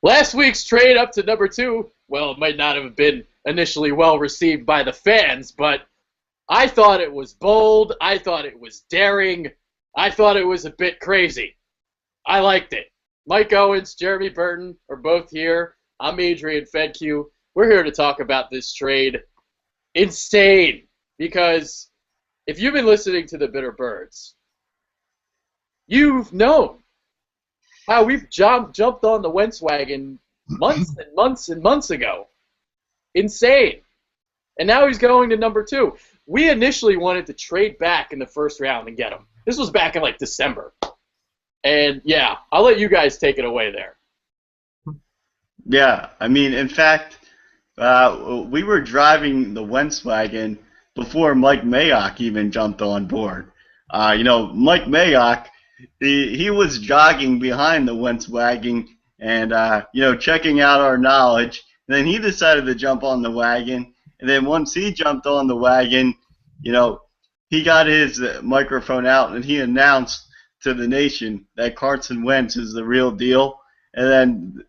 Last week's trade up to number 2, well, it might not have been initially well received by the fans, but I thought it was bold. I thought it was daring. I thought it was a bit crazy. I liked it. Mike Owens, Jeremy Burton are both here. I'm Adrian Fedque. We're here to talk about this trade. Insane. Because if you've been listening to the Bitter Birds, you've known how we've jumped on the Wentz wagon months and months and months ago. Insane. And now he's going to number 2. We initially wanted to trade back in the first round and get him. This was back in like December. And yeah, I'll let you guys take it away there. Yeah, I mean, in fact, we were driving the Wentz wagon before Mike Mayock even jumped on board. Mike Mayock, he was jogging behind the Wentz wagon and, checking out our knowledge. And then he decided to jump on the wagon. And then once he jumped on the wagon, he got his microphone out and he announced to the nation that Carson Wentz is the real deal. And then,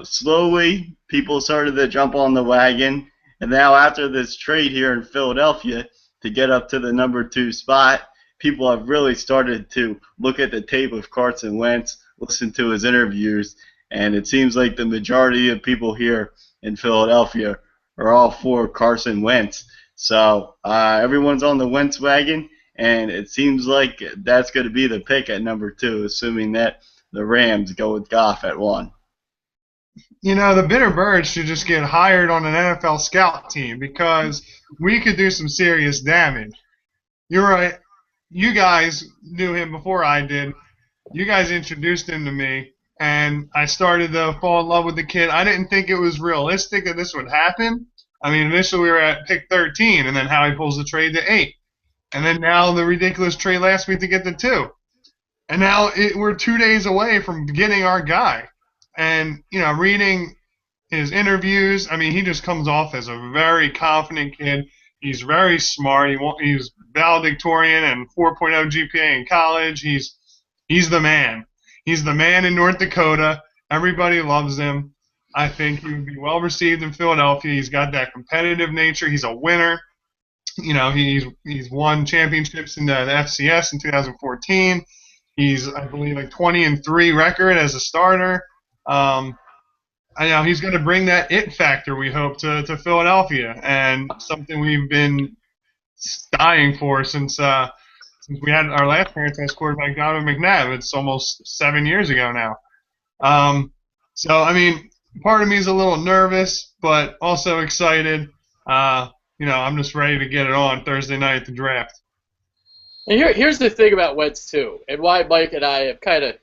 slowly people started to jump on the wagon. And now after this trade here in Philadelphia to get up to the number 2 spot, people have really started to look at the tape of Carson Wentz, listen to his interviews, and it seems like the majority of people here in Philadelphia are all for Carson Wentz. So everyone's on the Wentz wagon, and it seems like that's going to be the pick at number 2, assuming that the Rams go with Goff at 1. The Bitter Birds should just get hired on an NFL scout team because we could do some serious damage. You're right. You guys knew him before I did. You guys introduced him to me, and I started to fall in love with the kid. I didn't think it was realistic that this would happen. I mean, initially we were at pick 13, and then Howie pulls the trade to 8. And then now the ridiculous trade last week to get to 2. And now we're 2 days away from getting our guy. And, reading his interviews, I mean, he just comes off as a very confident kid. He's very smart. He's valedictorian and 4.0 GPA in college. He's the man. He's the man in North Dakota. Everybody loves him. I think he would be well received in Philadelphia. He's got that competitive nature. He's a winner. He's won championships in the FCS in 2014. He's, I believe, like 20-3 record as a starter. I know he's going to bring that it factor, we hope, to Philadelphia, and something we've been dying for since we had our last franchise quarterback, Donovan McNabb. It's almost 7 years ago now. So, I mean, part of me is a little nervous, but also excited. I'm just ready to get it on Thursday night at the draft. And here's the thing about Wentz, too, and why Mike and I have kind of,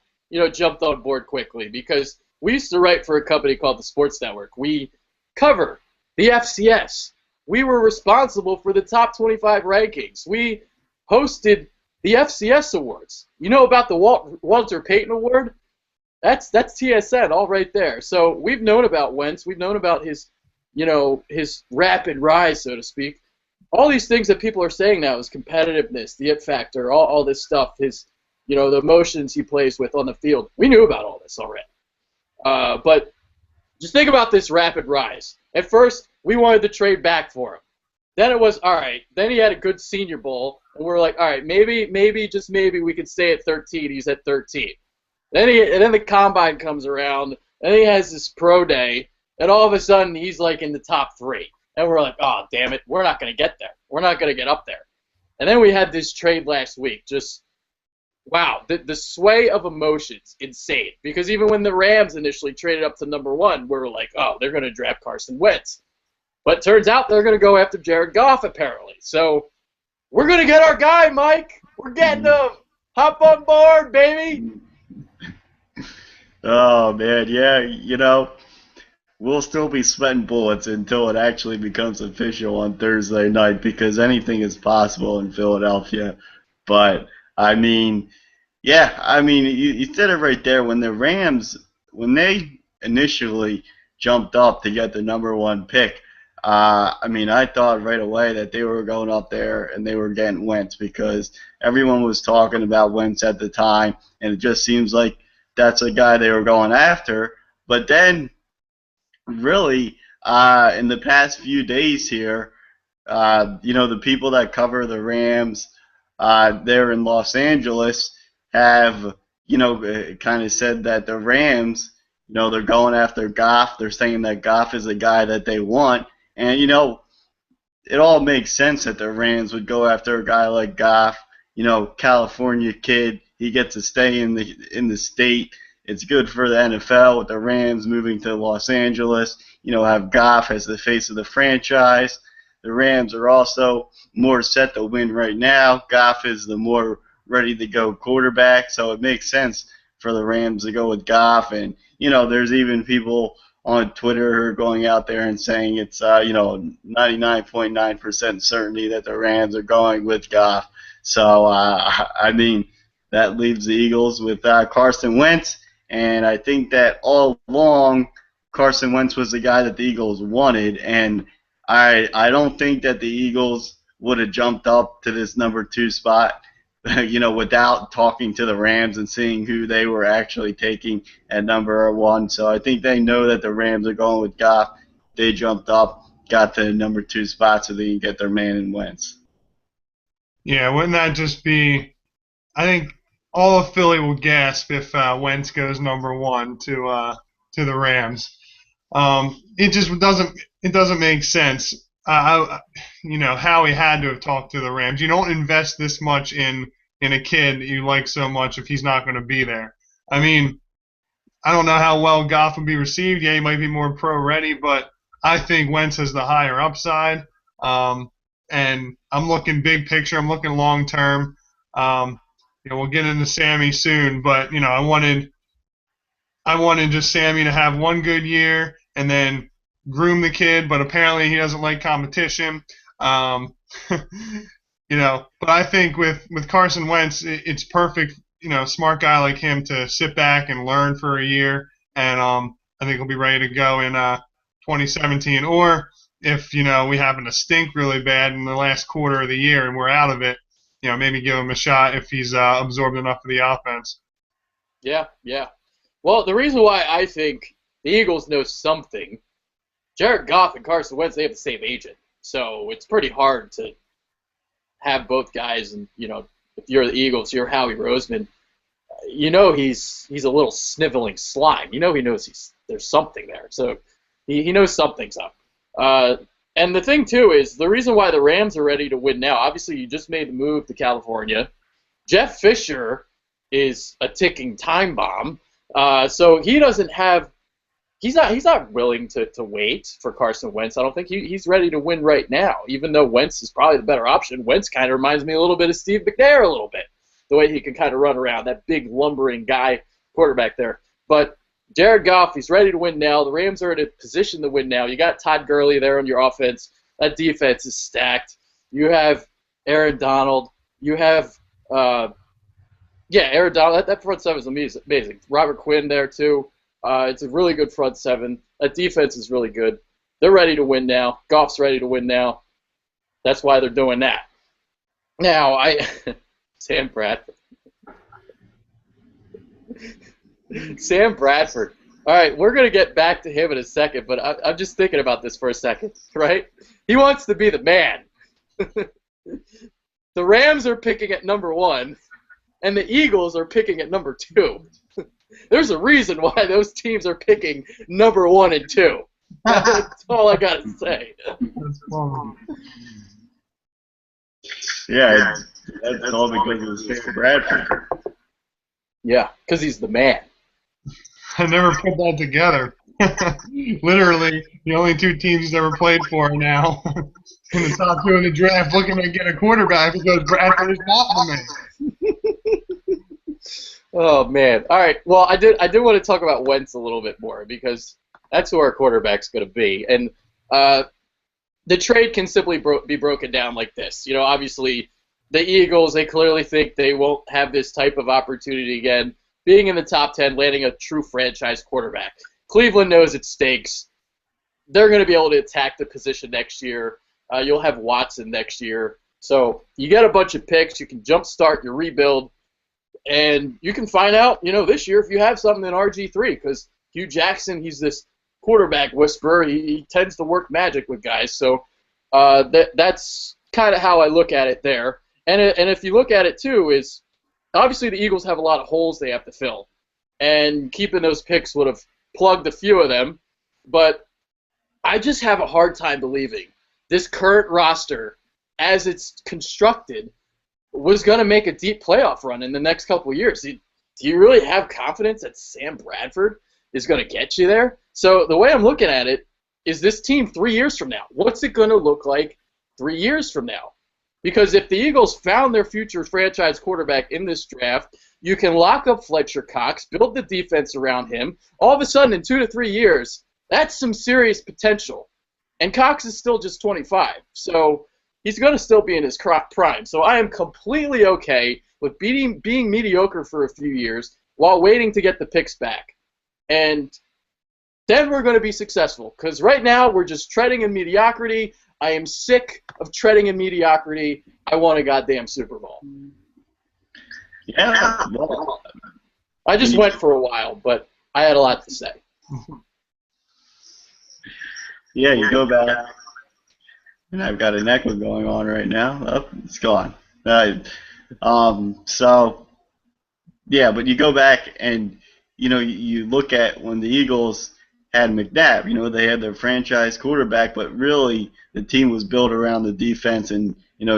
jumped on board quickly, because we used to write for a company called the Sports Network. We cover the FCS. We were responsible for the top 25 rankings. We hosted the FCS awards. You know about the Walter Payton Award? That's TSN all right there. So we've known about Wentz. We've known about his rapid rise, so to speak. All these things that people are saying now is competitiveness, the it factor, all this stuff, his, the emotions he plays with on the field. We knew about all this already. But just think about this rapid rise. At first, we wanted to trade back for him. Then it was, all right, then he had a good Senior Bowl, and we're like, all right, maybe, just maybe we could stay at 13. He's at 13. Then the Combine comes around, and he has this pro day, and all of a sudden he's like in the top 3. And we're like, oh, damn it, we're not going to get there. We're not going to get up there. And then we had this trade last week. Just, wow, the sway of emotions, insane. Because even when the Rams initially traded up to number 1, we were like, oh, they're going to draft Carson Wentz. But it turns out they're going to go after Jared Goff, apparently. So we're going to get our guy, Mike. We're getting him. Hop on board, baby. Oh, man, yeah, we'll still be sweating bullets until it actually becomes official on Thursday night, because anything is possible in Philadelphia. But, I mean, you said it right there. When the Rams, when they initially jumped up to get the number 1 pick, I thought right away that they were going up there and they were getting Wentz, because everyone was talking about Wentz at the time, and it just seems like that's a guy they were going after. But then, really, in the past few days here, the people that cover the Rams there in Los Angeles have, kind of said that the Rams, they're going after Goff. They're saying that Goff is a guy that they want. And, it all makes sense that the Rams would go after a guy like Goff. California kid. He gets to stay in the state. It's good for the NFL with the Rams moving to Los Angeles. Have Goff as the face of the franchise. The Rams are also more set to win right now. Goff is the more ready-to-go quarterback, so it makes sense for the Rams to go with Goff. And, there's even people on Twitter who are going out there and saying it's, 99.9% certainty that the Rams are going with Goff. So, that leaves the Eagles with Carson Wentz. And I think that all along, Carson Wentz was the guy that the Eagles wanted. And I don't think that the Eagles would have jumped up to this number 2 spot, without talking to the Rams and seeing who they were actually taking at number 1. So I think they know that the Rams are going with Goff. They jumped up, got to the number 2 spot so they can get their man in Wentz. Yeah, wouldn't that just be? I think all of Philly will gasp if Wentz goes number 1 to the Rams. It just doesn't make sense. Howie had to have talked to the Rams. You don't invest this much in a kid that you like so much if he's not going to be there. I don't know how well Goff would be received. Yeah, he might be more pro-ready, but I think Wentz has the higher upside. And I'm looking big picture. I'm looking long term. We'll get into Sammy soon, but I wanted just Sammy to have one good year and then groom the kid. But apparently he doesn't like competition. But I think with Carson Wentz, it's perfect. Smart guy like him to sit back and learn for a year, and I think he'll be ready to go in 2017. Or if we happen to stink really bad in the last quarter of the year and we're out of it, maybe give him a shot if he's absorbed enough of the offense. Yeah. Well, the reason why I think the Eagles know something, Jared Goff and Carson Wentz, they have the same agent, so it's pretty hard to have both guys. And if you're the Eagles, you're Howie Roseman. He's a little sniveling slime. He knows there's something there, so he knows something's up. And the thing, too, is the reason why the Rams are ready to win now, obviously you just made the move to California. Jeff Fisher is a ticking time bomb. So he doesn't have – he's not willing to wait for Carson Wentz. I don't think he's ready to win right now, even though Wentz is probably the better option. Wentz kind of reminds me a little bit of Steve McNair a little bit, the way he can kind of run around, that big lumbering guy quarterback there. But Jared Goff, he's ready to win now. The Rams are in a position to win now. You got Todd Gurley there on your offense. That defense is stacked. You have Aaron Donald. You have, Aaron Donald. That front seven is amazing. Robert Quinn there, too. It's a really good front seven. That defense is really good. They're ready to win now. Goff's ready to win now. That's why they're doing that. Now, Sam Bradford. Sam Bradford. All right, we're going to get back to him in a second, but I'm just thinking about this for a second, right? He wants to be the man. The Rams are picking at number 1, and the Eagles are picking at number 2. There's a reason why those teams are picking number 1 and 2. That's all I got to say. Yeah, that's all because of Sam Bradford. Yeah, because he's the man. I never put that together. Literally, the only 2 teams he's ever played for are now in the top 2 of the draft looking to get a quarterback because Bradford is not the man. Oh, man. All right, well, I did want to talk about Wentz a little bit more because that's who our quarterback's going to be. And the trade can simply be broken down like this. Obviously, the Eagles, they clearly think they won't have this type of opportunity again, being in the top 10, landing a true franchise quarterback. Cleveland knows it stakes. They're going to be able to attack the position next year. You'll have Watson next year. So you get a bunch of picks. You can jumpstart your rebuild. And you can find out, this year if you have something in RG3 because Hugh Jackson, he's this quarterback whisperer. He tends to work magic with guys. So that's kind of how I look at it there. And if you look at it, too, is obviously the Eagles have a lot of holes they have to fill. And keeping those picks would have plugged a few of them. But I just have a hard time believing this current roster, as it's constructed, was going to make a deep playoff run in the next couple of years. Do you really have confidence that Sam Bradford is going to get you there? So the way I'm looking at it is this team 3 years from now. What's it going to look like 3 years from now? Because if the Eagles found their future franchise quarterback in this draft, you can lock up Fletcher Cox, build the defense around him. All of a sudden, in 2 to 3 years, that's some serious potential. And Cox is still just 25, so he's going to still be in his prime. So I am completely okay with being mediocre for a few years while waiting to get the picks back. And then we're going to be successful, because right now we're just treading in mediocrity. I am sick of treading in mediocrity. I want a goddamn Super Bowl. Yeah. Well, I just went for a while, but I had a lot to say. Yeah, you go back, and I've got an echo going on right now. Oh, it's gone. So, yeah, but you go back and, you look at when the Eagles had McNabb, they had their franchise quarterback, but really the team was built around the defense and,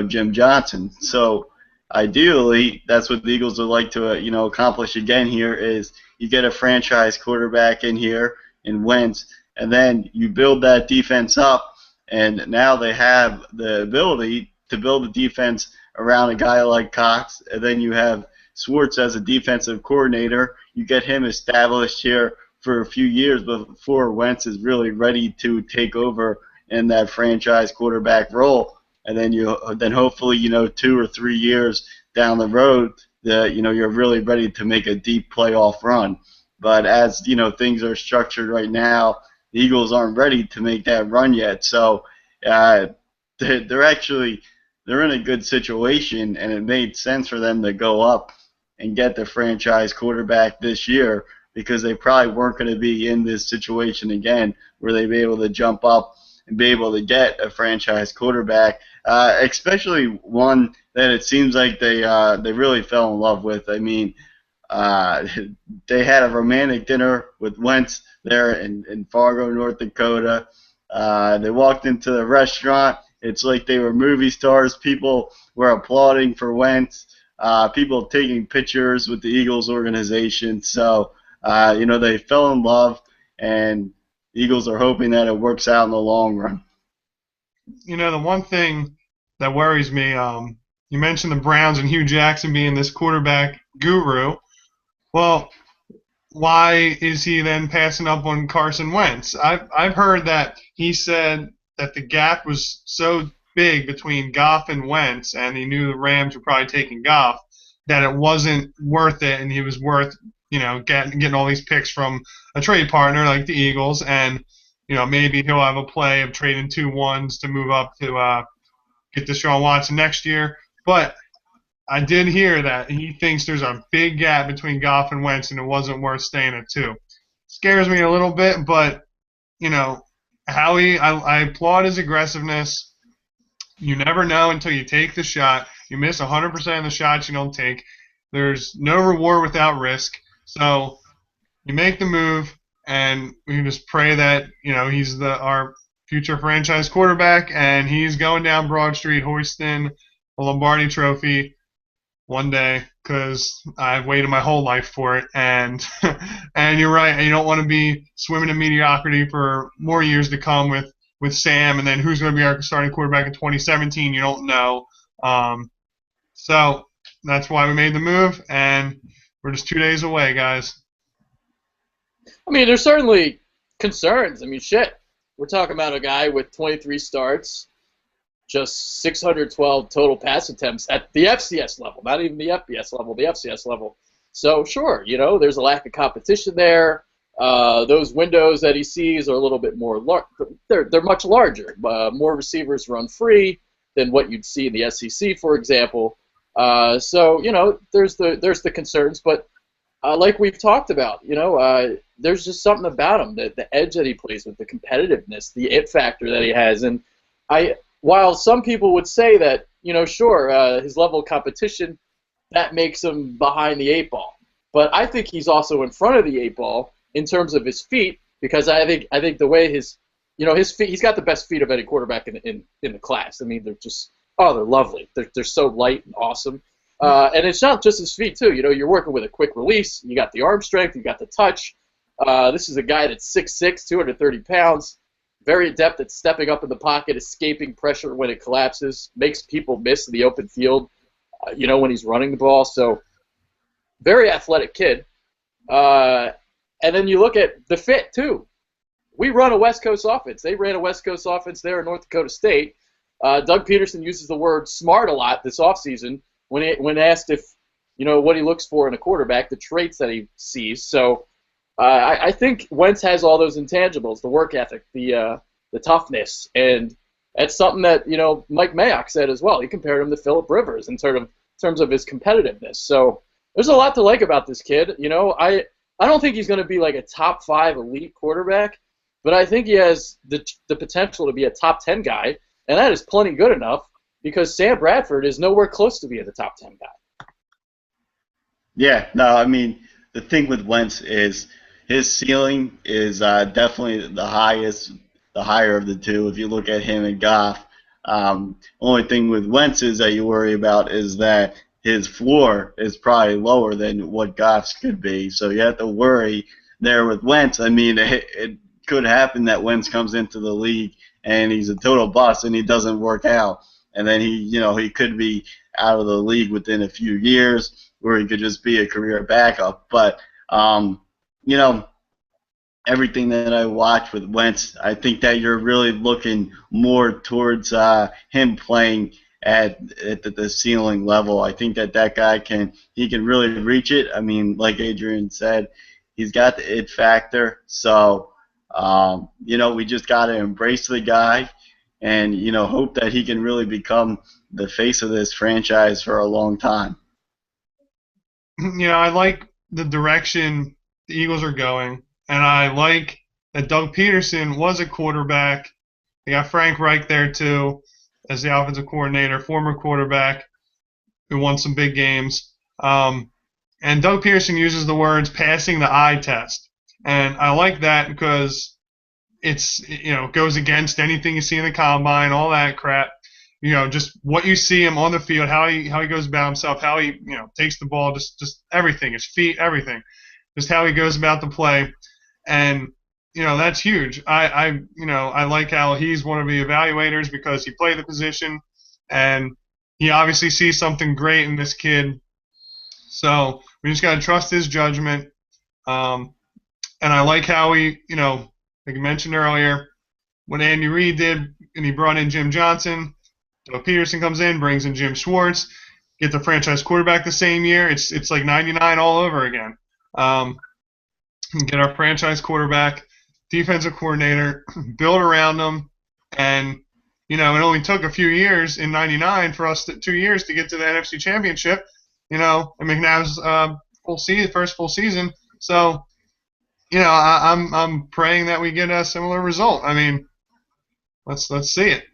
Jim Johnson. So, ideally, that's what the Eagles would like to, accomplish again here is you get a franchise quarterback in here in Wentz, and then you build that defense up, and now they have the ability to build the defense around a guy like Cox, and then you have Schwartz as a defensive coordinator. You get him established here for a few years before Wentz is really ready to take over in that franchise quarterback role, and then hopefully 2 or 3 years down the road, you're really ready to make a deep playoff run. But as things are structured right now, the Eagles aren't ready to make that run yet. So they're in a good situation, and it made sense for them to go up and get the franchise quarterback this year, because they probably weren't going to be in this situation again where they'd be able to jump up and be able to get a franchise quarterback, especially one that it seems like they really fell in love with. I mean, they had a romantic dinner with Wentz there in Fargo, North Dakota. They walked into the restaurant. It's like they were movie stars. People were applauding for Wentz. People taking pictures with the Eagles organization. So, they fell in love, and the Eagles are hoping that it works out in the long run. The one thing that worries me, you mentioned the Browns and Hugh Jackson being this quarterback guru. Well, why is he then passing up on Carson Wentz? I've heard that he said that the gap was so big between Goff and Wentz, and he knew the Rams were probably taking Goff, that it wasn't worth it, and he was worth getting all these picks from a trade partner like the Eagles, and maybe he'll have a play of trading 2 1s to move up to get Deshaun Watson next year. But I did hear that he thinks there's a big gap between Goff and Wentz, and it wasn't worth staying at 2. Scares me a little bit, but Howie, I applaud his aggressiveness. You never know until you take the shot. You miss 100% of the shots you don't take. There's no reward without risk. So you make the move, and we can just pray that he's our future franchise quarterback, and he's going down Broad Street hoisting a Lombardi Trophy one day, because I've waited my whole life for it. And and you're right, you don't want to be swimming in mediocrity for more years to come with Sam, and then who's going to be our starting quarterback in 2017? You don't know. So that's why we made the move, and we're just 2 days away, guys. I mean, there's certainly concerns. I mean, shit. We're talking about a guy with 23 starts, just 612 total pass attempts at the FCS level, not even the FBS level, the FCS level. So, sure, there's a lack of competition there. Those windows that he sees are a little bit more they're much larger. More receivers run free than what you'd see in the SEC, for example. So, there's the concerns, but like we've talked about, there's just something about him, the edge that he plays with, the competitiveness, the it factor that he has. And while some people would say that, sure, his level of competition, that makes him behind the eight ball. But I think he's also in front of the eight ball in terms of his feet, because I think the way his feet, he's got the best feet of any quarterback in the class. I mean, they're lovely. They're so light and awesome. And it's not just his feet, too. You're working with a quick release. You got the arm strength. You got the touch. This is a guy that's 6'6", 230 pounds, very adept at stepping up in the pocket, escaping pressure when it collapses, makes people miss the open field, when he's running the ball. So very athletic kid. And then you look at the fit, too. We run a West Coast offense. They ran a West Coast offense there in North Dakota State. Doug Peterson uses the word smart a lot this offseason when asked if, what he looks for in a quarterback, the traits that he sees. So I think Wentz has all those intangibles, the work ethic, the toughness, and that's something that, Mike Mayock said as well. He compared him to Phillip Rivers in terms of his competitiveness. So there's a lot to like about this kid. I don't think he's going to be like a top 5 elite quarterback, but I think he has the potential to be a top 10 guy, and that is plenty good enough, because Sam Bradford is nowhere close to being the top 10 guy. Yeah, no, I mean, the thing with Wentz is his ceiling is definitely the higher of the two. If you look at him and Goff, only thing with Wentz is that you worry about is that his floor is probably lower than what Goff's could be. So you have to worry there with Wentz. I mean, it could happen that Wentz comes into the league and he's a total bust and he doesn't work out. And then he could be out of the league within a few years, or he could just be a career backup. But, everything that I watch with Wentz, I think that you're really looking more towards him playing at the ceiling level. I think that guy can really reach it. I mean, like Adrian said, he's got the it factor. So, we just got to embrace the guy and, hope that he can really become the face of this franchise for a long time. I like the direction the Eagles are going, and I like that Doug Peterson was a quarterback. They got Frank Reich there, too, as the offensive coordinator, former quarterback who won some big games. And Doug Peterson uses the words passing the eye test. And I like that because it's, goes against anything you see in the combine, all that crap. Just what you see him on the field, how he goes about himself, how he, takes the ball, just everything, his feet, everything. Just how he goes about the play. And, that's huge. I like how he's one of the evaluators because he played the position and he obviously sees something great in this kid. So we just got to trust his judgment. And I like how he, like you mentioned earlier, what Andy Reid did, and he brought in Jim Johnson. Doug Peterson comes in, brings in Jim Schwartz, get the franchise quarterback the same year. It's like 99 all over again. Get our franchise quarterback, defensive coordinator, build around them, and it only took a few years in '99 for us 2 years to get to the NFC Championship. And McNabb's first full season. So, I'm praying that we get a similar result. I mean, let's see it.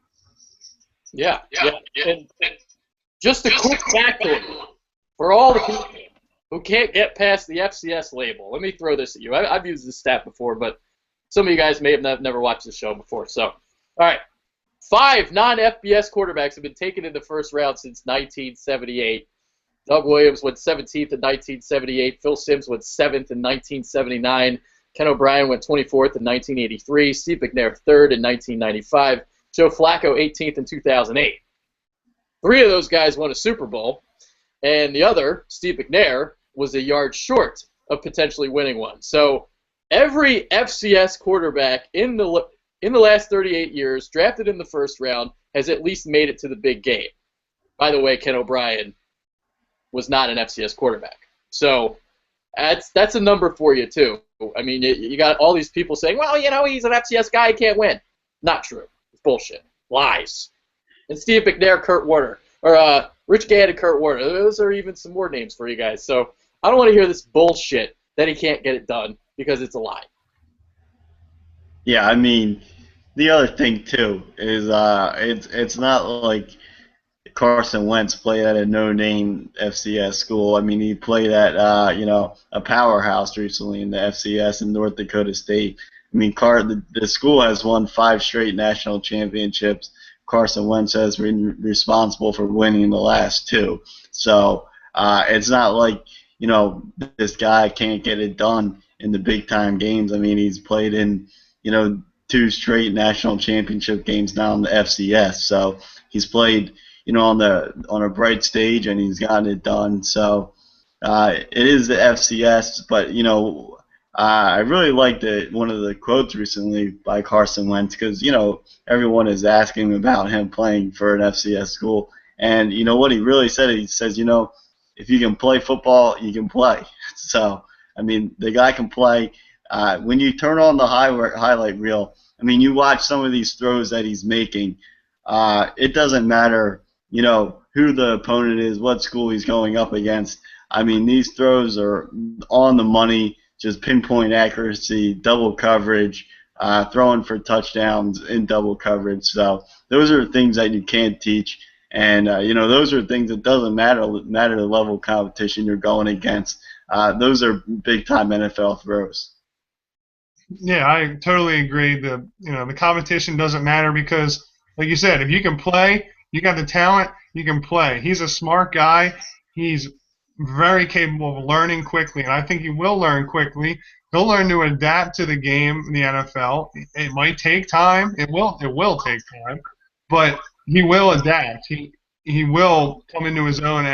Yeah. And just a quick factoid for all the people who can't get past the FCS label. Let me throw this at you. I've used this stat before, but some of you guys may have never watched the show before. So, all right. 5 non-FBS quarterbacks have been taken in the first round since 1978. Doug Williams went 17th in 1978. Phil Simms went 7th in 1979. Ken O'Brien went 24th in 1983. Steve McNair 3rd in 1995. Joe Flacco 18th in 2008. 3 of those guys won a Super Bowl, and the other, Steve McNair, was a yard short of potentially winning one. So every FCS quarterback in the last 38 years, drafted in the first round, has at least made it to the big game. By the way, Ken O'Brien was not an FCS quarterback. So that's a number for you, too. I mean, you got all these people saying, well, he's an FCS guy, he can't win. Not true. It's bullshit. Lies. And Steve McNair, Kurt Warner. Or Rich Gann and Kurt Warner. Those are even some more names for you guys. So I don't want to hear this bullshit that he can't get it done because it's a lie. Yeah, I mean, the other thing too is it's not like Carson Wentz played at a no-name FCS school. I mean, he played at a powerhouse recently in the FCS in North Dakota State. I mean, the school has won 5 straight national championships. Carson Wentz has been responsible for winning the last 2. So it's not like this guy can't get it done in the big time games. I mean, he's played in 2 straight national championship games now in the FCS. So he's played on a bright stage, and he's gotten it done. So it is the FCS, but I really liked one of the quotes recently by Carson Wentz because everyone is asking about him playing for an FCS school, and what he really said. He says, if you can play football, you can play. So I mean, the guy can play. When you turn on the highlight reel, I mean, you watch some of these throws that he's making. It doesn't matter who the opponent is, what school he's going up against. I mean, these throws are on the money, just pinpoint accuracy, double coverage, throwing for touchdowns in double coverage. So those are things that you can't teach, and those are things that doesn't matter the level of competition you're going against. Those are big time NFL throws. Yeah, I totally agree. The competition doesn't matter because, like you said, if you can play, you got the talent, you can play. He's a smart guy. He's very capable of learning quickly, and I think he will learn quickly. He'll learn to adapt to the game in the NFL. It might take time. It will take time, but he will adapt. He will come into his own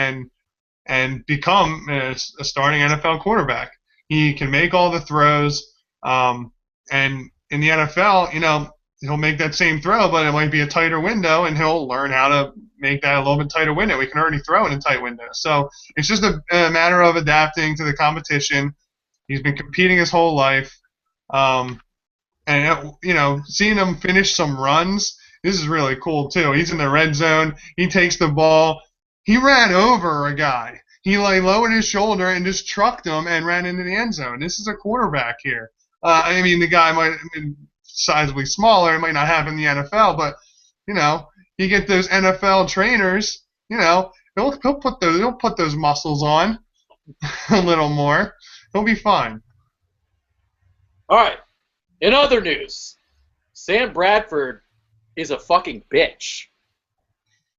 and become a starting NFL quarterback. He can make all the throws, and in the NFL, he'll make that same throw, but it might be a tighter window, and he'll learn how to make that a little bit tighter window. We can already throw in a tight window. So it's just a matter of adapting to the competition. He's been competing his whole life. And, seeing him finish some runs, this is really cool, too. He's in the red zone. He takes the ball. He ran over a guy. He lowered his shoulder and just trucked him and ran into the end zone. This is a quarterback here. I mean, the guy might have been sizably smaller. It might not happen in the NFL, but you get those NFL trainers. He'll put those muscles on a little more. He'll be fine. All right. In other news, Sam Bradford is a fucking bitch.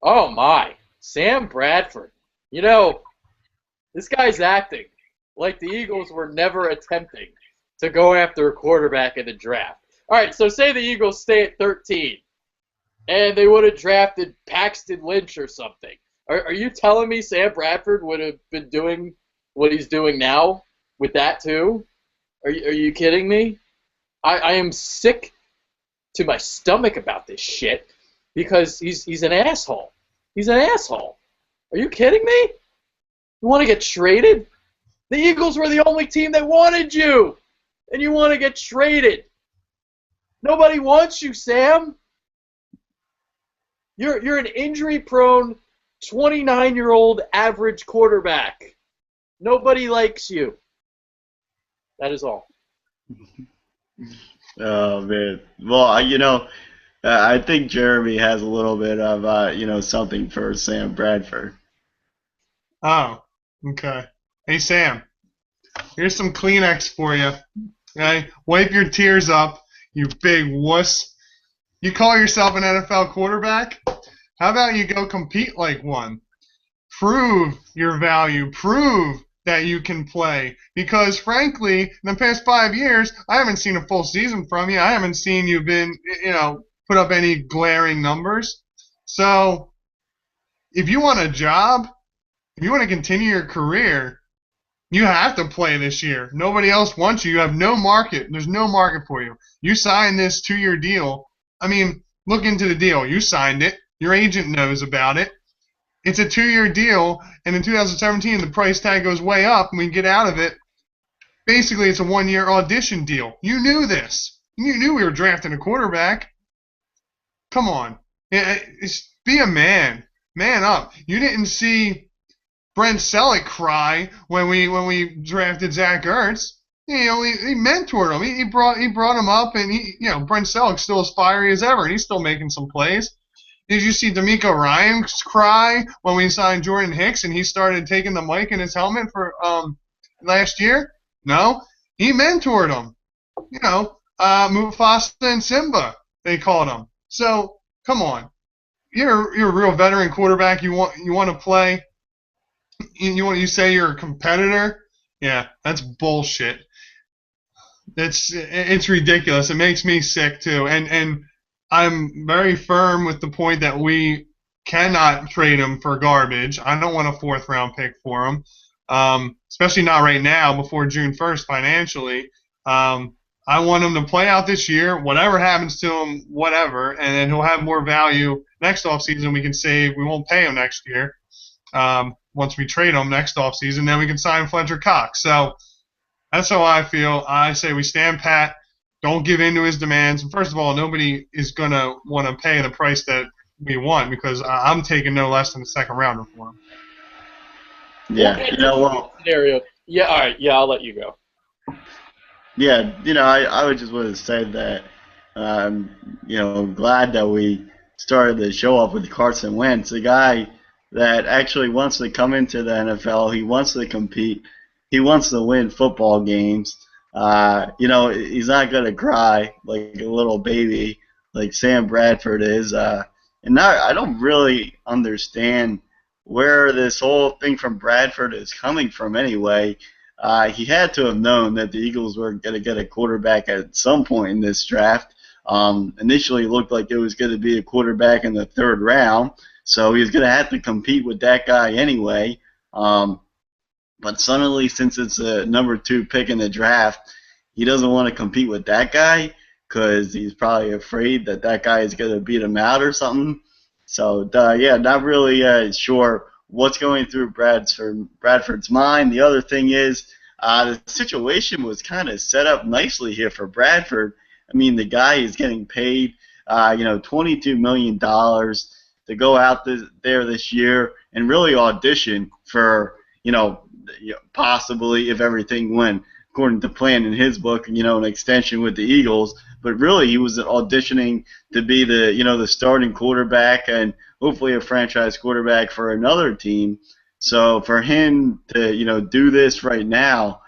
Oh my, Sam Bradford. This guy's acting like the Eagles were never attempting to go after a quarterback in the draft. All right, so say the Eagles stay at 13, and they would have drafted Paxton Lynch or something. Are you telling me Sam Bradford would have been doing what he's doing now with that too? Are you kidding me? I am sick to my stomach about this shit because he's an asshole. He's an asshole. Are you kidding me? You want to get traded? The Eagles were the only team that wanted you, and you want to get traded. Nobody wants you, Sam. You're an injury-prone 29-year-old average quarterback. Nobody likes you. That is all. Oh man. Well, I think Jeremy has a little bit of something for Sam Bradford. Oh, okay. Hey Sam, here's some Kleenex for you. Okay, wipe your tears up, you big wuss. You call yourself an NFL quarterback? How about you go compete like one? Prove your value. Prove that you can play. Because, frankly, in the past 5 years, I haven't seen a full season from you. I haven't seen you put up any glaring numbers. So, if you want a job, if you want to continue your career, you have to play this year. Nobody else wants you. You have no market. There's no market for you. You signed this 2-year deal. I mean, look into the deal. You signed it. Your agent knows about it. It's a 2-year deal, and in 2017, the price tag goes way up, and we get out of it. Basically, it's a 1-year audition deal. You knew this. You knew we were drafting a quarterback. Come on. Be a man. Man up. You didn't see Brent Selleck cry when we drafted Zach Ertz. You know, he mentored him. He brought him up, and Brent Selleck's still as fiery as ever, and he's still making some plays. Did you see D'Amico Ryan cry when we signed Jordan Hicks and he started taking the mic in his helmet for last year? No, he mentored him. Mufasa and Simba, they called him. So come on, you're a real veteran quarterback. You want to play. You say you're a competitor. Yeah, that's bullshit. It's ridiculous. It makes me sick too. And I'm very firm with the point that we cannot trade him for garbage. I don't want a 4th round pick for him, especially not right now before June 1st financially. I want him to play out this year. Whatever happens to him, whatever, and then he'll have more value next offseason. We can save. We won't pay him next year. Once we trade him next offseason, then we can sign Fletcher Cox. So that's how I feel. I say we stand pat. Don't give in to his demands. And first of all, nobody is going to want to pay the price that we want because I'm taking no less than a 2nd rounder for him. Yeah, scenario. Yeah, all right. Yeah, I'll let you go. Yeah, I would just want to say that, glad that we started the show off with Carson Wentz, a guy that actually wants to come into the NFL. He wants to compete. He wants to win football games. He's not going to cry like a little baby like Sam Bradford is. And I don't really understand where this whole thing from Bradford is coming from anyway. He had to have known that the Eagles were going to get a quarterback at some point in this draft. Initially, it looked like it was going to be a quarterback in the 3rd round, so he was going to have to compete with that guy anyway. But suddenly, since it's a number 2 pick in the draft, he doesn't want to compete with that guy because he's probably afraid that guy is going to beat him out or something. So, not really sure what's going through Bradford's mind. The other thing is the situation was kind of set up nicely here for Bradford. I mean, the guy is getting paid, $22 million to go out there this year and really audition for, possibly if everything went according to plan in his book, an extension with the Eagles. But really, he was auditioning to be the starting quarterback and hopefully a franchise quarterback for another team. So for him to, do this right now,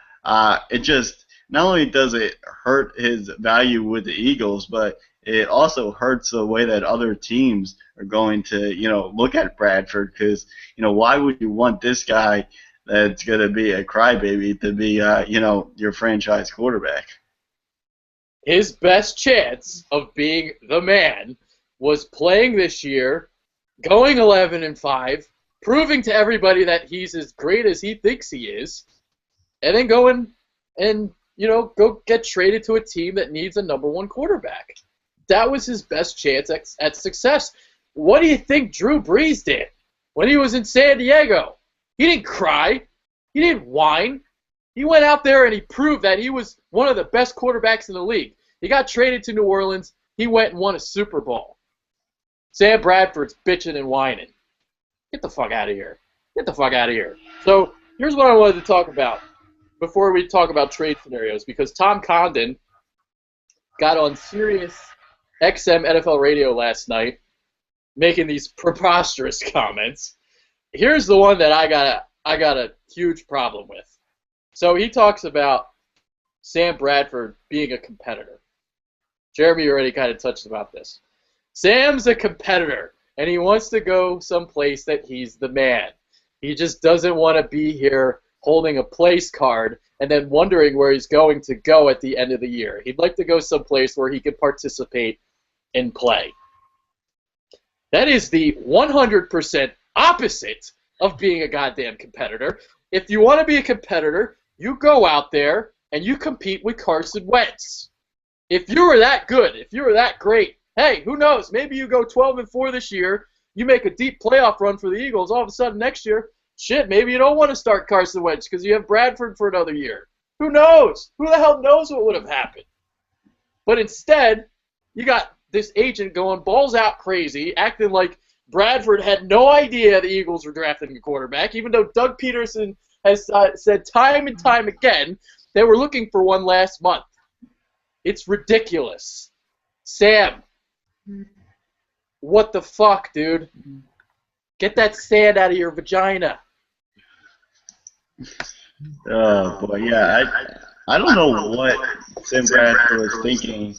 it just not only does it hurt his value with the Eagles, but it also hurts the way that other teams are going to, look at Bradford because, why would you want this guy that's going to be a crybaby to be, your franchise quarterback? His best chance of being the man was playing this year, going 11-5, proving to everybody that he's as great as he thinks he is, and then going and, go get traded to a team that needs a number 1 quarterback. That was his best chance at success. What do you think Drew Brees did when he was in San Diego? He didn't cry. He didn't whine. He went out there and he proved that he was one of the best quarterbacks in the league. He got traded to New Orleans. He went and won a Super Bowl. Sam Bradford's bitching and whining. Get the fuck out of here. Get the fuck out of here. So here's what I wanted to talk about before we talk about trade scenarios, because Tom Condon got on Sirius XM NFL radio last night making these preposterous comments. Here's the one that I got a huge problem with. So he talks about Sam Bradford being a competitor. Jeremy already kind of touched about this. Sam's a competitor, and he wants to go someplace that he's the man. He just doesn't want to be here holding a place card and then wondering where he's going to go at the end of the year. He'd like to go someplace where he could participate and play. That is the 100% opposite of being a goddamn competitor. If you want to be a competitor, you go out there and you compete with Carson Wentz. If you were that good, if you were that great, hey, who knows? Maybe you go 12-4 this year, you make a deep playoff run for the Eagles, all of a sudden next year, shit, maybe you don't want to start Carson Wentz because you have Bradford for another year. Who knows? Who the hell knows what would have happened? But instead, you got this agent going balls out crazy, acting like Bradford had no idea the Eagles were drafting a quarterback, even though Doug Peterson has said time and time again they were looking for one last month. It's ridiculous. Sam, what the fuck, dude? Get that sand out of your vagina. Oh boy, yeah. I don't know what Sam Bradford was thinking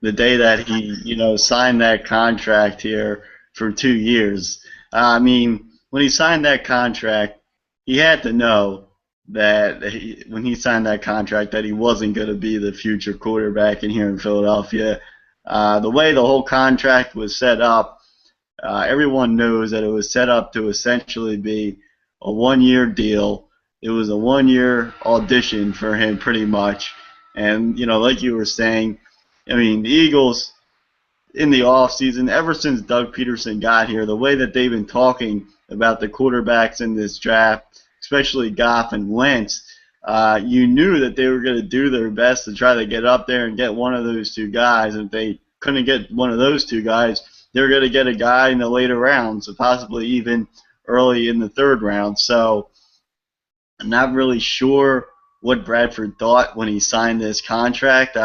the day that he, signed that contract here for 2 years. I mean, when he signed that contract, he had to know that when he signed that contract that he wasn't going to be the future quarterback in here in Philadelphia. The way the whole contract was set up, everyone knows that it was set up to essentially be a 1-year deal. It was a 1-year audition for him pretty much. And, like you were saying, I mean, the Eagles in the offseason, ever since Doug Peterson got here, the way that they've been talking about the quarterbacks in this draft, especially Goff and Wentz, you knew that they were going to do their best to try to get up there and get one of those two guys. If they couldn't get one of those two guys, they were going to get a guy in the later rounds, so possibly even early in the third round. So I'm not really sure what Bradford thought when he signed this contract.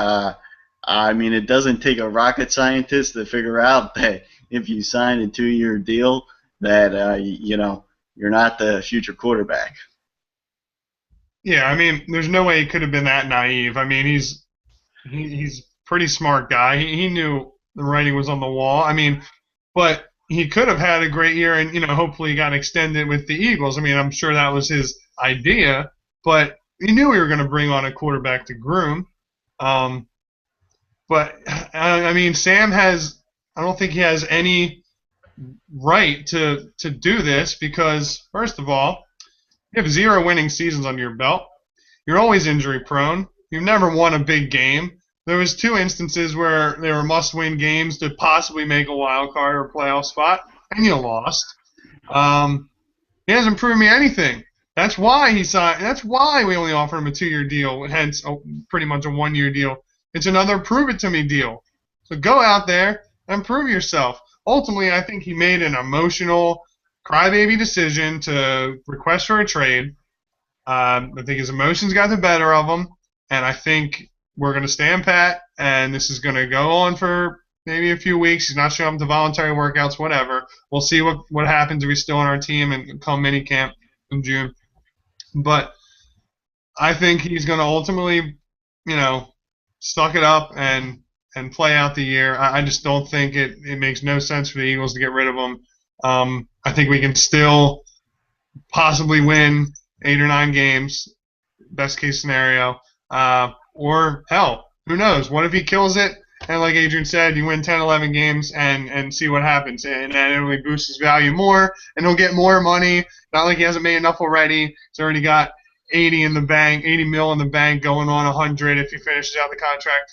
I mean, it doesn't take a rocket scientist to figure out that if you sign a 2-year deal that, you're not the future quarterback. Yeah, I mean, there's no way he could have been that naive. I mean, he's a pretty smart guy. He knew the writing was on the wall. I mean, but he could have had a great year and, hopefully got extended with the Eagles. I mean, I'm sure that was his idea, but he knew we were going to bring on a quarterback to groom. But, I mean, I don't think he has any right to do this because, first of all, you have 0 winning seasons under your belt. You're always injury prone. You've never won a big game. There was 2 instances where there were must-win games to possibly make a wild card or playoff spot, and you lost. He hasn't proven me anything. That's why he signed. That's why we only offered him a 2-year deal, hence pretty much a 1-year deal. It's another prove-it-to-me deal. So go out there and prove yourself. Ultimately, I think he made an emotional, crybaby decision to request for a trade. I think his emotions got the better of him, and I think we're going to stand pat, and this is going to go on for maybe a few weeks. He's not showing up to voluntary workouts, whatever. We'll see what happens if he's still on our team and come minicamp in June. But I think he's going to ultimately, suck it up and play out the year. I just don't think it makes no sense for the Eagles to get rid of him. I think we can still possibly win 8 or 9 games, best case scenario. Or, hell, who knows? What if he kills it? And like Adrian said, you win 10, 11 games and see what happens. And then it only boosts his value more, and he'll get more money. Not like he hasn't made enough already. He's already got 80 in the bank, 80 mil in the bank, going on 100 if he finishes out the contract.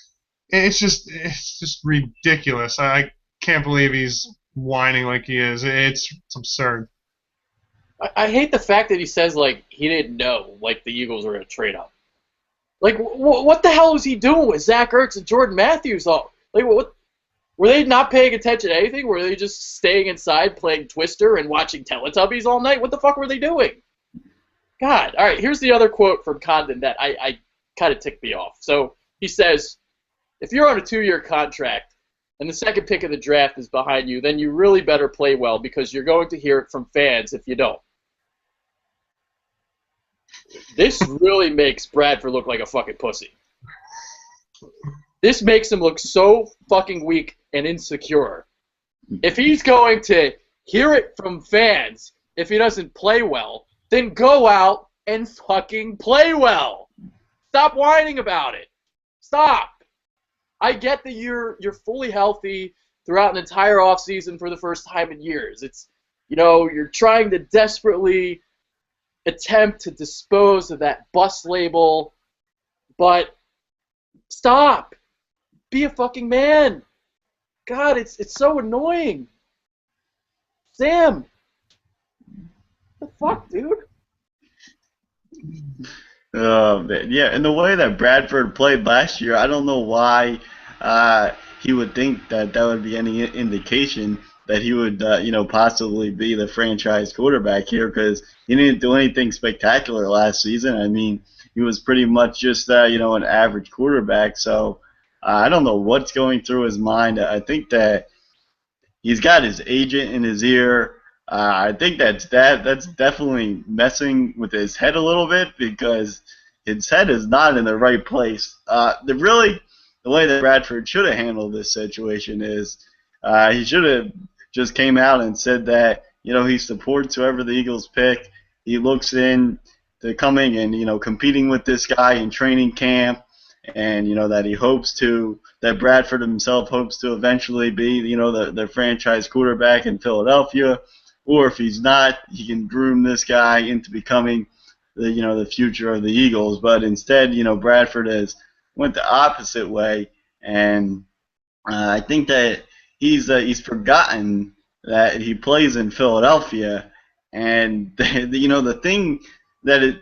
It's just ridiculous. I can't believe he's whining like he is. It's absurd. I hate the fact that he says, like, he didn't know, like, the Eagles were going to trade up. Like, what the hell was he doing with Zach Ertz and Jordan Matthews? Like, what? Were they not paying attention to anything? Were they just staying inside playing Twister and watching Teletubbies all night? What the fuck were they doing? God. All right, here's the other quote from Condon that I kind of ticked me off. So he says, if you're on a 2-year contract and the second pick of the draft is behind you, then you really better play well because you're going to hear it from fans if you don't. This really makes Bradford look like a fucking pussy. This makes him look so fucking weak and insecure. If he's going to hear it from fans if he doesn't play well, then go out and fucking play well. Stop whining about it. Stop. I get that you're fully healthy throughout an entire offseason for the first time in years. It's, you're trying to desperately attempt to dispose of that bust label, but stop. Be a fucking man. God, it's so annoying. Sam. What the fuck, dude? Yeah, and the way that Bradford played last year, I don't know why he would think that would be any indication that he would, possibly be the franchise quarterback here because he didn't do anything spectacular last season. I mean, he was pretty much just, an average quarterback. So I don't know what's going through his mind. I think that he's got his agent in his ear. I think that's definitely messing with his head a little bit because his head is not in the right place. The way that Bradford should have handled this situation is he should have just came out and said that he supports whoever the Eagles pick. He looks in to coming and competing with this guy in training camp, and that Bradford himself hopes to eventually be the franchise quarterback in Philadelphia, or if he's not, he can groom this guy into becoming the future of the Eagles. But instead, Bradford has went the opposite way, and I think that he's forgotten that he plays in Philadelphia, and the thing that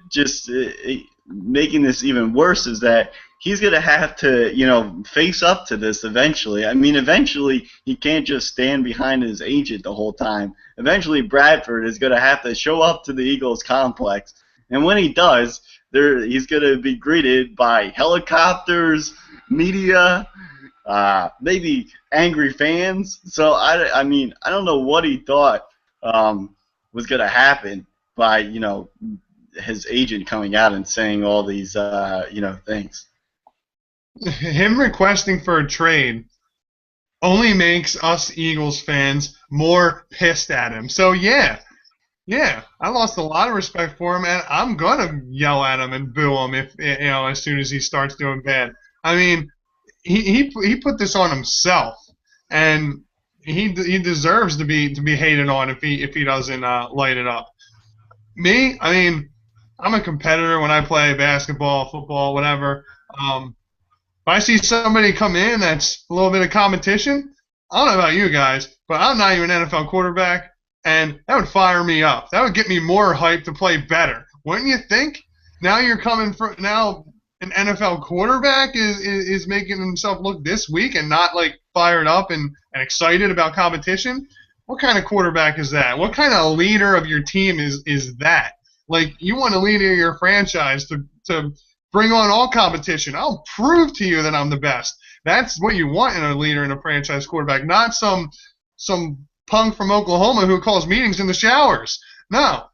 making this even worse is that he's going to have to, face up to this eventually. I mean, eventually he can't just stand behind his agent the whole time. Eventually Bradford is going to have to show up to the Eagles complex. And when he does, he's going to be greeted by helicopters, media, maybe angry fans. So, I mean, I don't know what he thought was going to happen by, his agent coming out and saying all these, things. Him requesting for a trade only makes us Eagles fans more pissed at him. So, yeah, I lost a lot of respect for him, and I'm gonna yell at him and boo him if as soon as he starts doing bad. I mean, he put this on himself, and he deserves to be hated on if he doesn't light it up. Me, I mean, I'm a competitor when I play basketball, football, whatever. If I see somebody come in that's a little bit of competition, I don't know about you guys, but I'm not even an NFL quarterback, and that would fire me up. That would get me more hyped to play better. Wouldn't you think? Now an NFL quarterback is making himself look this weak and not like fired up and excited about competition. What kind of quarterback is that? What kind of leader of your team is that? Like, you want a leader of your franchise to bring on all competition. I'll prove to you that I'm the best. That's what you want in a leader and a franchise quarterback, not some punk from Oklahoma who calls meetings in the showers. No,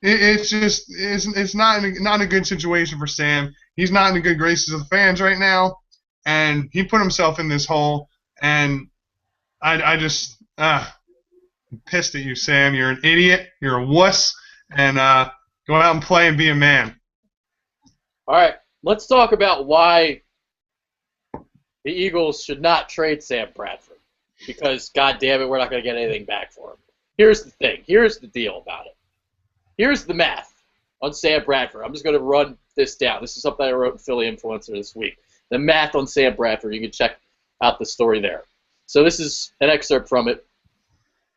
it's not a good situation for Sam. He's not in the good graces of the fans right now, and he put himself in this hole. And I'm pissed at you, Sam. You're an idiot. You're a wuss. And go out and play and be a man. All right, let's talk about why the Eagles should not trade Sam Bradford. Because, God damn it, we're not going to get anything back for him. Here's the thing. Here's the deal about it. Here's the math on Sam Bradford. I'm just going to run this down. This is something I wrote in Philly Influencer this week. The math on Sam Bradford. You can check out the story there. So this is an excerpt from it.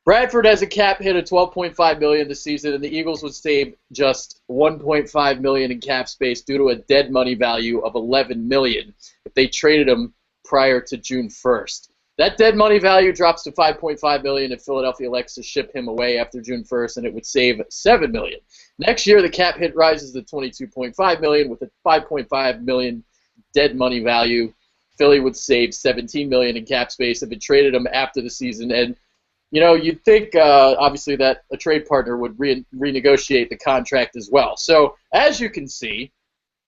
Bradford has a cap hit of $12.5 million this season, and the Eagles would save just $1.5 million in cap space due to a dead money value of $11 million if they traded him prior to June 1st. That dead money value drops to $5.5 million if Philadelphia elects to ship him away after June 1st, and it would save $7 million. Next year, the cap hit rises to $22.5 million with a $5.5 million dead money value. Philly would save $17 million in cap space if it traded him after the season. And you'd think, obviously, that a trade partner would renegotiate the contract as well. So, as you can see,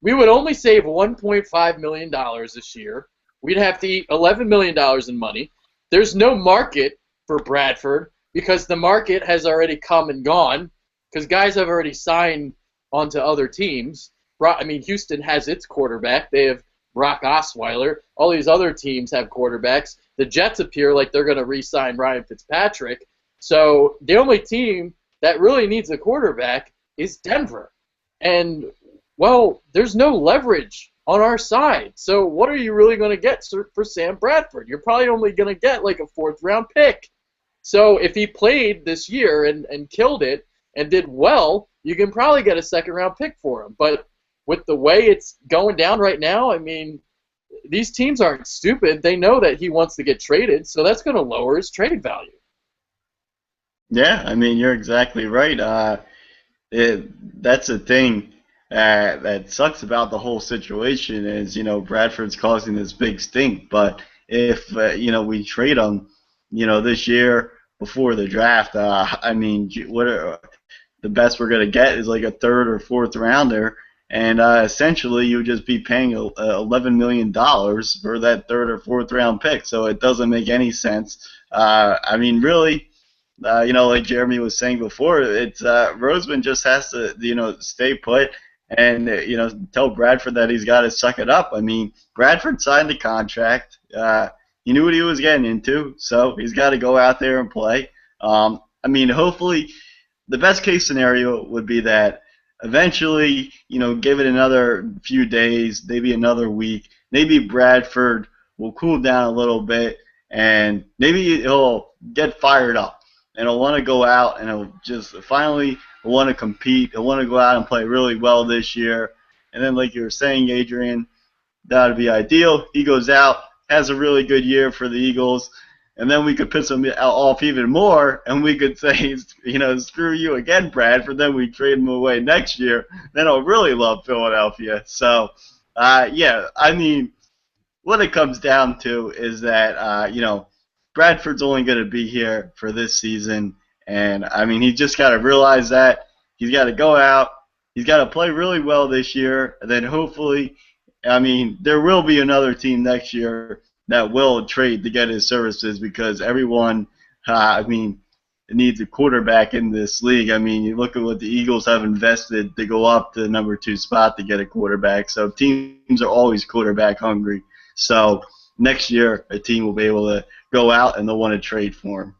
we would only save $1.5 million this year. We'd have to eat $11 million in money. There's no market for Bradford because the market has already come and gone because guys have already signed onto other teams. I mean, Houston has its quarterback. They have Brock Osweiler. All these other teams have quarterbacks. The Jets appear like they're going to re-sign Ryan Fitzpatrick. So the only team that really needs a quarterback is Denver. And, well, there's no leverage on our side. So what are you really going to get for Sam Bradford? You're probably only going to get like a fourth-round pick. So if he played this year and killed it and did well, you can probably get a second-round pick for him. But with the way it's going down right now, I mean, these teams aren't stupid. They know that he wants to get traded, so that's going to lower his trade value. Yeah, I mean, you're exactly right. That's the thing that sucks about the whole situation is, Bradford's causing this big stink. But if, we trade him, this year before the draft, I mean, the best we're going to get is like a third or fourth rounder. And essentially, you would just be paying $11 million for that third or fourth round pick. So it doesn't make any sense. I mean, really, like Jeremy was saying before, it's Roseman just has to, stay put and tell Bradford that he's got to suck it up. I mean, Bradford signed the contract. He knew what he was getting into, so he's got to go out there and play. I mean, hopefully, the best case scenario would be that eventually, give it another few days, maybe another week, maybe Bradford will cool down a little bit, and maybe he'll get fired up and he'll want to go out and he'll just finally want to compete. He'll want to go out and play really well this year. And then, like you were saying, Adrian, that would be ideal. He goes out, has a really good year for the Eagles, and then we could piss him off even more, and we could say, screw you again, Bradford. Then we trade him away next year. Then I'll really love Philadelphia. So, yeah, I mean, what it comes down to is that, Bradford's only going to be here for this season. And, I mean, he just got to realize that. He's got to go out. He's got to play really well this year. And then hopefully, I mean, there will be another team next year that will trade to get his services because everyone, needs a quarterback in this league. I mean, you look at what the Eagles have invested to go up to the number 2 spot to get a quarterback. So teams are always quarterback hungry. So next year, a team will be able to go out and they'll want to trade for him.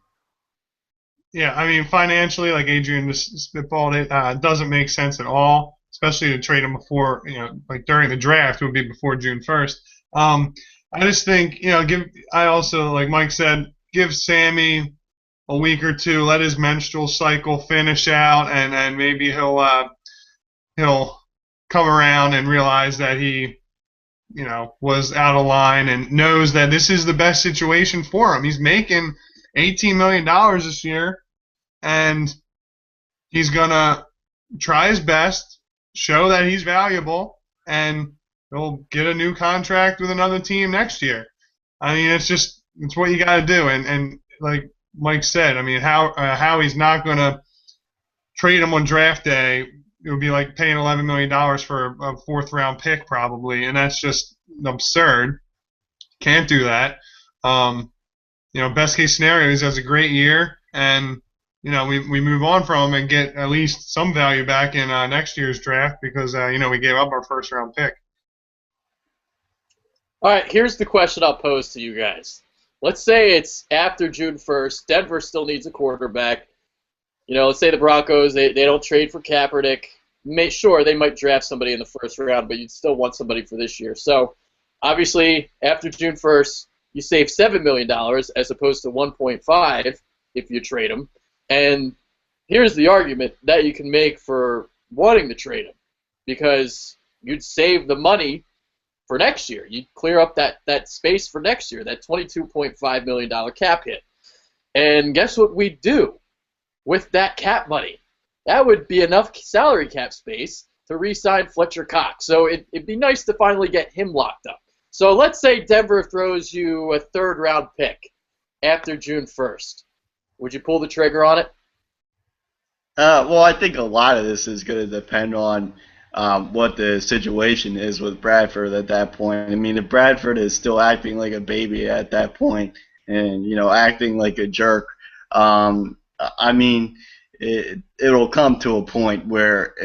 Yeah, I mean, financially, like Adrian just spitballed it doesn't make sense at all, especially to trade him before, like during the draft, it would be before June 1st. I just think, I also, like Mike said, give Sammy a week or two, let his menstrual cycle finish out, and maybe he'll come around and realize that he, was out of line and knows that this is the best situation for him. He's making $18 million this year, and he's going to try his best, show that he's valuable, and he'll get a new contract with another team next year. I mean, it's what you got to do. And like Mike said, I mean, how he's not going to trade him on draft day, it would be like paying $11 million for a fourth-round pick probably, and that's just absurd. Can't do that. Best case scenario is he has a great year, and we move on from him and get at least some value back in next year's draft because we gave up our first-round pick. All right, here's the question I'll pose to you guys. Let's say it's after June 1st. Denver still needs a quarterback. Let's say the Broncos, they don't trade for Kaepernick. Sure, they might draft somebody in the first round, but you'd still want somebody for this year. So, obviously, after June 1st, you save $7 million as opposed to $1.5 if you trade him. And here's the argument that you can make for wanting to trade him, because you'd save the money for next year. You'd clear up that space for next year, that $22.5 million cap hit. And guess what we'd do with that cap money? That would be enough salary cap space to re-sign Fletcher Cox. So it'd be nice to finally get him locked up. So let's say Denver throws you a third-round pick after June 1st. Would you pull the trigger on it? Well, I think a lot of this is going to depend on what the situation is with Bradford at that point. I mean, if Bradford is still acting like a baby at that point and, acting like a jerk, I mean, it'll come to a point where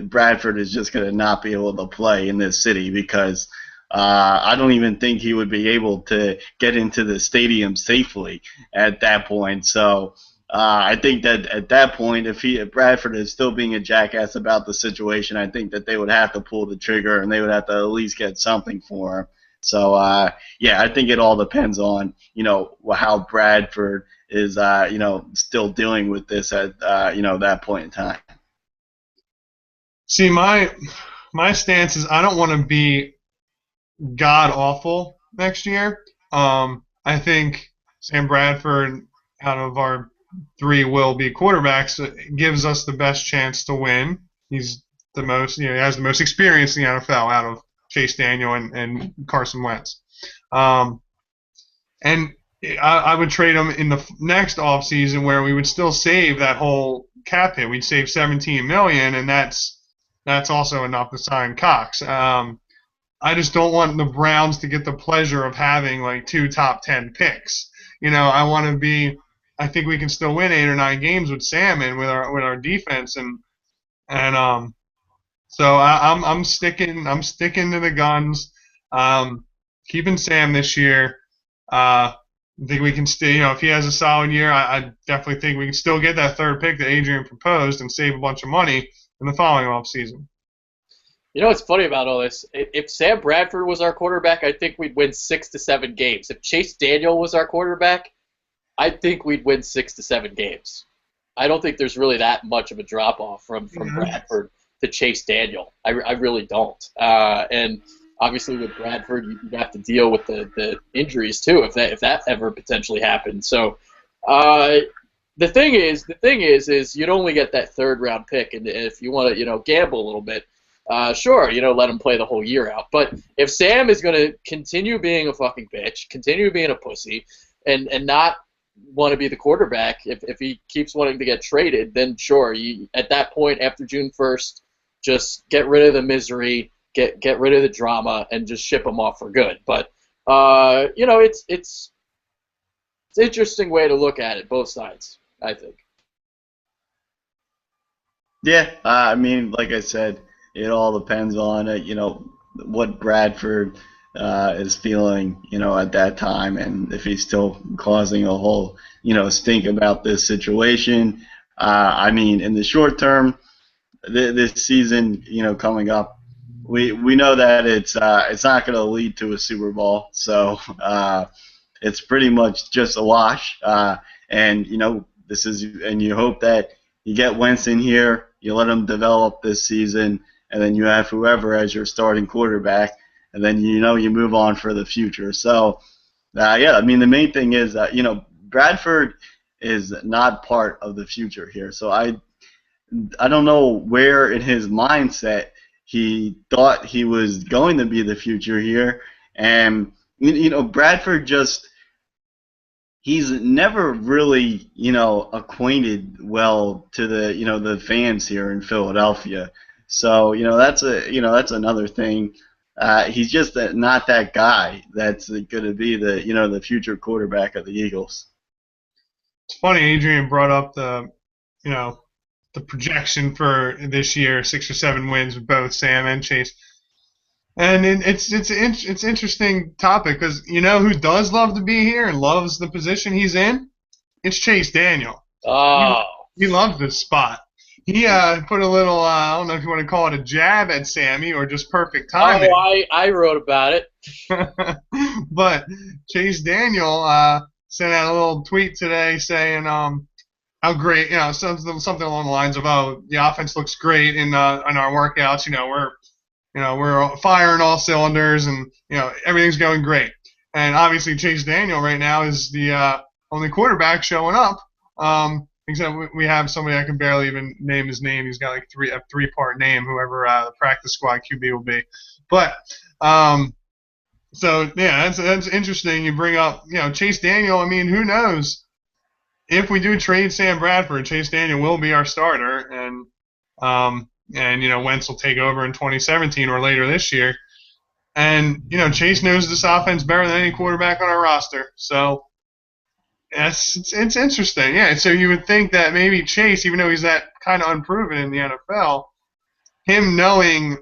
Bradford is just going to not be able to play in this city because I don't even think he would be able to get into the stadium safely at that point. So I think that at that point, if Bradford is still being a jackass about the situation, I think that they would have to pull the trigger and they would have to at least get something for him. So yeah, I think it all depends on how Bradford is still dealing with this at that point in time. See, my stance is I don't want to be god awful next year. I think Sam Bradford, out of our three will be quarterbacks gives us the best chance to win. He's the most, he has the most experience in the NFL out of Chase Daniel and Carson Wentz. And I would trade him in the next offseason where we would still save that whole cap hit. We'd save $17 million, and that's also enough to sign Cox. I just don't want the Browns to get the pleasure of having like 2 top 10 picks. I want to be. I think we can still win 8 or 9 games with Sam and with our defense, and so I'm sticking to the guns. Keeping Sam this year. I think we can still, if he has a solid year, I definitely think we can still get that 3rd pick that Adrian proposed and save a bunch of money in the following offseason. You know what's funny about all this? If Sam Bradford was our quarterback, I think we'd win 6 to 7 games. If Chase Daniel was our quarterback, I think we'd win 6 to 7 games. I don't think there's really that much of a drop-off from Bradford to Chase Daniel. I really don't. And obviously with Bradford, you have to deal with the injuries too if that ever potentially happened. So the thing is you'd only get that 3rd round pick, and if you want to gamble a little bit, sure, let him play the whole year out. But if Sam is going to continue being a fucking bitch, continue being a pussy, and not want to be the quarterback, if he keeps wanting to get traded, then sure, at that point after June 1st, just get rid of the misery, get rid of the drama, and just ship him off for good. But it's an interesting way to look at it, both sides, I think. Yeah, I mean, like I said, it all depends on what Bradford is feeling, at that time, and if he's still causing a whole, stink about this situation. I mean, in the short term, this season, coming up, we know that it's not going to lead to a Super Bowl, so it's pretty much just a wash. And you hope that you get Wentz in here, you let him develop this season, and then you have whoever as your starting quarterback, and then you move on for the future. So, yeah, I mean, the main thing is that Bradford is not part of the future here. So I don't know where in his mindset he thought he was going to be the future here, and Bradford he's never really acquainted well to the fans here in Philadelphia. So that's another thing. He's just not that guy that's going to be the future quarterback of the Eagles. It's funny, Adrian brought up the projection for this year, 6 or 7 wins with both Sam and Chase. And it's interesting topic because who does love to be here and loves the position he's in? It's Chase Daniel. Oh. He loves this spot. He put a little, I don't know if you want to call it a jab at Sammy or just perfect timing. Oh, I wrote about it. But Chase Daniel sent out a little tweet today saying how great, something along the lines of, the offense looks great in our workouts. We're firing all cylinders, and everything's going great. And obviously Chase Daniel right now is the only quarterback showing up. Except we have somebody I can barely even name his name. He's got like a 3-part name, whoever the practice squad QB will be. But so yeah, that's interesting. You bring up Chase Daniel. I mean, who knows if we do trade Sam Bradford, Chase Daniel will be our starter, and Wentz will take over in 2017 or later this year. And Chase knows this offense better than any quarterback on our roster. So. Yes, it's interesting. Yeah, so you would think that maybe Chase, even though he's that kind of unproven in the NFL, him knowing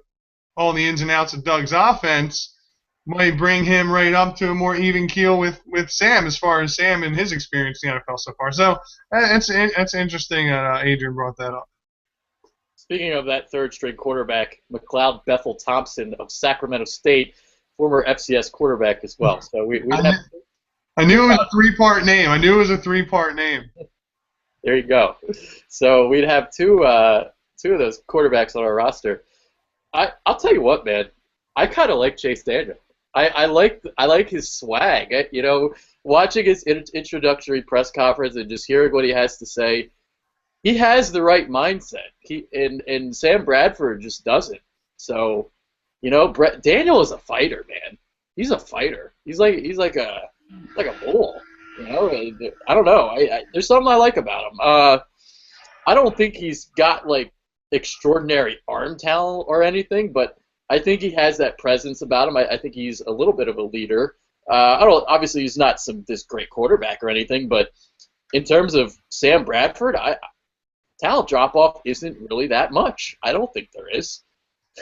all the ins and outs of Doug's offense might bring him right up to a more even keel with Sam as far as Sam and his experience in the NFL so far. So that's interesting that Adrian brought that up. Speaking of that 3rd-string quarterback, McLeod Bethel Thompson of Sacramento State, former FCS quarterback as well. So we have. I knew it was a 3-part name. There you go. So we'd have two of those quarterbacks on our roster. I'll tell you what, man. I kind of like Chase Daniel. I like his swag. Watching his introductory press conference and just hearing what he has to say, he has the right mindset. And Sam Bradford just doesn't. So, Daniel is a fighter, man. He's a fighter. He's like a bull. I don't know. There's something I like about him. I don't think he's got like extraordinary arm talent or anything, but I think he has that presence about him. I think he's a little bit of a leader. Obviously he's not this great quarterback or anything, but in terms of Sam Bradford, talent drop off isn't really that much. I don't think there is.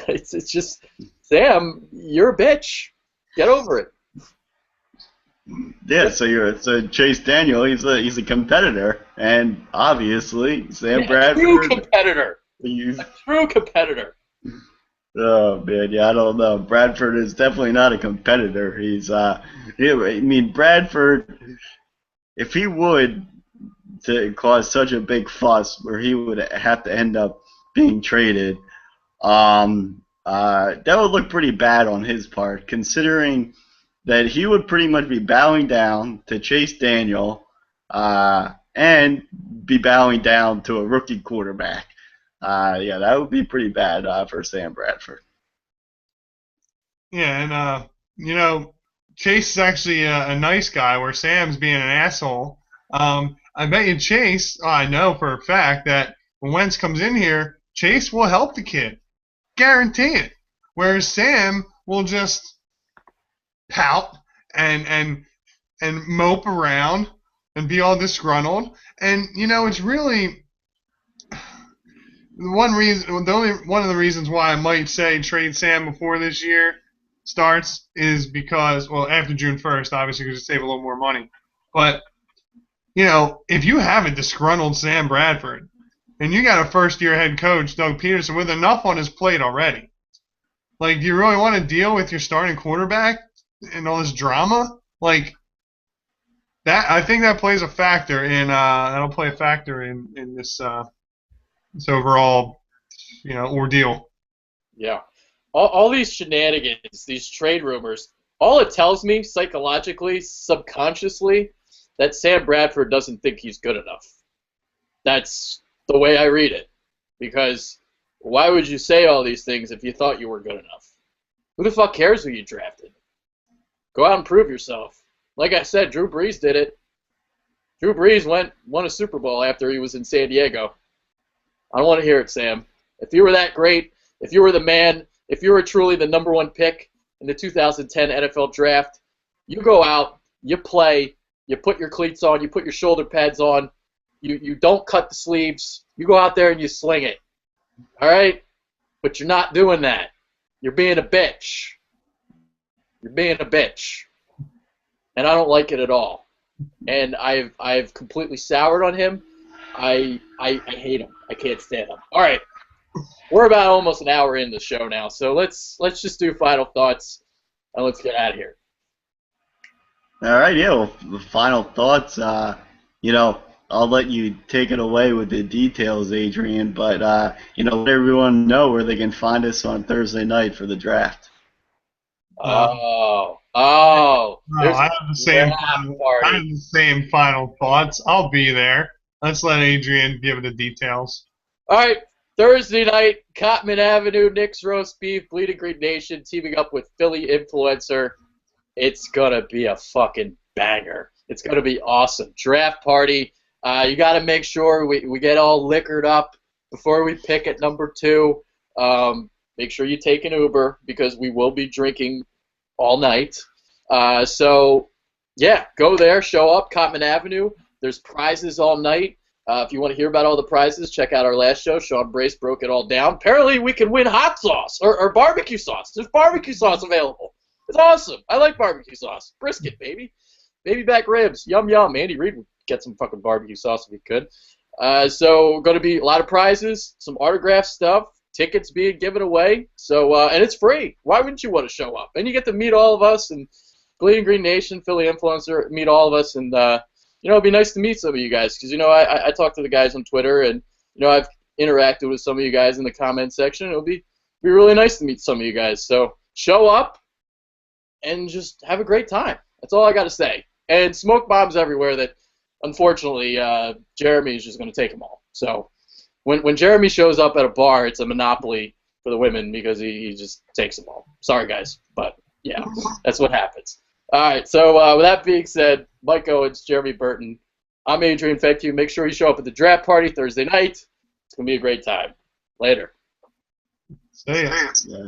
It's just, Sam, you're a bitch. Get over it. Yeah, so Chase Daniel, he's a competitor, and obviously Sam Bradford, true competitor. A true competitor. Oh man, yeah, I don't know. Bradford is definitely not a competitor. Bradford, if he would to cause such a big fuss where he would have to end up being traded, that would look pretty bad on his part, considering that he would pretty much be bowing down to Chase Daniel and be bowing down to a rookie quarterback. Yeah, that would be pretty bad for Sam Bradford. Yeah, and Chase is actually a nice guy, where Sam's being an asshole. I bet you Chase, I know for a fact that when Wentz comes in here, Chase will help the kid. Guarantee it. Whereas Sam will just pout and mope around and be all disgruntled. And it's really one of the reasons why I might say trade Sam before this year starts is because, well, after June 1st, obviously, because you save a little more money. But if you have a disgruntled Sam Bradford and you got a first-year head coach, Doug Peterson, with enough on his plate already, like, do you really want to deal with your starting quarterback and all this drama? Like, that, I think that plays a factor in that'll play a factor in this overall ordeal. Yeah, all these shenanigans, these trade rumors, all it tells me psychologically, subconsciously, that Sam Bradford doesn't think he's good enough. That's the way I read it. Because why would you say all these things if you thought you were good enough? Who the fuck cares who you drafted? Go out and prove yourself. Like I said, Drew Brees did it. Drew Brees won a Super Bowl after he was in San Diego. I don't want to hear it, Sam. If you were that great, if you were the man, if you were truly the number one pick in the 2010 NFL Draft, you go out, you play, you put your cleats on, you put your shoulder pads on, you don't cut the sleeves, you go out there and you sling it. All right? But you're not doing that. You're being a bitch. You're being a bitch. And I don't like it at all. And I've completely soured on him. I hate him. I can't stand him. All right. We're about almost an hour in the show now, so let's just do final thoughts and let's get out of here. All right, yeah. Well, the final thoughts. I'll let you take it away with the details, Adrian. But let everyone know where they can find us on Thursday night for the draft. No, I have the same final thoughts. I'll be there. Let's let Adrian give the details. All right, Thursday night, Cotman Avenue, Nick's Roast Beef, Bleeding Green Nation, teaming up with Philly Influencer. It's going to be a fucking banger. It's going to be awesome. Draft party. You got to make sure we get all liquored up before we pick at number 2. Make sure you take an Uber because we will be drinking all night. So, yeah, go there, show up, Cotman Avenue. There's prizes all night. If you want to hear about all the prizes, check out our last show. Sean Brace broke it all down. Apparently, we can win hot sauce or barbecue sauce. There's barbecue sauce available. It's awesome. I like barbecue sauce. Brisket, baby. Baby back ribs. Yum, yum. Andy Reid would get some fucking barbecue sauce if he could. So, going to be a lot of prizes, some autograph stuff, tickets being given away. So, and it's free. Why wouldn't you want to show up? And you get to meet all of us and Bleeding Green Nation, Philly Influencer, meet all of us. And, it'd be nice to meet some of you guys because, I talk to the guys on Twitter and, I've interacted with some of you guys in the comment section. It'll be really nice to meet some of you guys. So show up and just have a great time. That's all I got to say. And smoke bombs everywhere that, unfortunately, Jeremy is just going to take them all. So when Jeremy shows up at a bar, it's a monopoly for the women because he just takes them all. Sorry, guys, but yeah, that's what happens. All right, so with that being said, Mike Owens, Jeremy Burton, I'm Adrian Fectew. Make sure you show up at the draft party Thursday night. It's going to be a great time. Later. See ya.